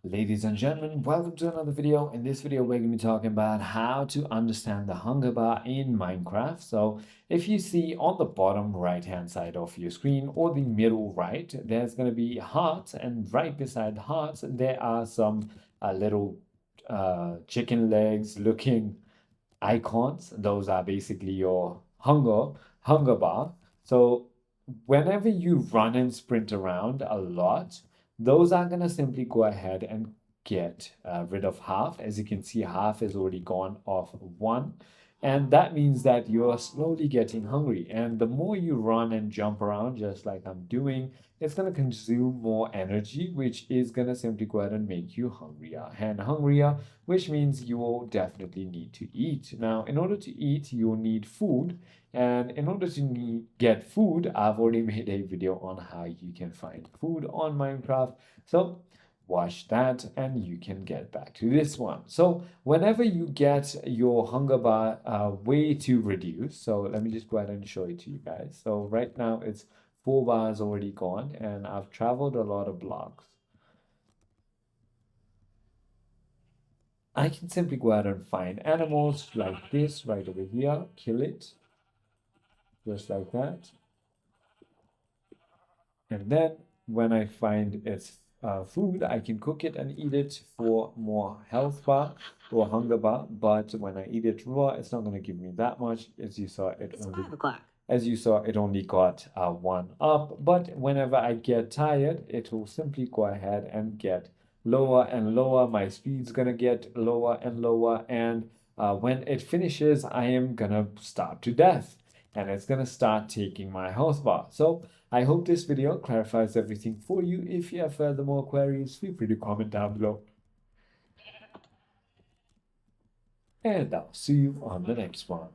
Ladies and gentlemen, welcome to another video. In this video, we're going to be talking about how to understand the hunger bar in Minecraft. So if you see on the bottom right hand side of your screen or the middle right, there's going to be hearts, and right beside hearts, there are some little chicken legs looking icons. Those are basically your hunger bar. So whenever you run and sprint around a lot, those are going to simply go ahead and get rid of half. As you can see, half is already gone off one. And that means that you're slowly getting hungry. And the more you run and jump around, just like I'm doing, it's going to consume more energy, which is going to simply go ahead and make you hungrier and hungrier, which means you will definitely need to eat. Now, in order to eat, you'll need food. And in order to get food, I've already made a video on how you can find food on Minecraft. So watch that and you can get back to this one. So whenever you get your hunger bar way too reduced, so let me just go ahead and show it to you guys. So right now it's 4 bars already gone and I've traveled a lot of blocks. I can simply go ahead and find animals like this right over here, kill it, just like that. And then when I find its food, I can cook it and eat it for more health bar or hunger bar. But when I eat it raw, it's not going to give me that much. As you saw, It's 5 o'clock. As you saw, it only got one up. But whenever I get tired, it will simply go ahead and get lower and lower. My speed's gonna get lower and lower. And when it finishes, I am gonna starve to death. And it's gonna start taking my health bar. So I hope this video clarifies everything for you. If you have further more queries, feel free to comment down below. And I'll see you on the next one.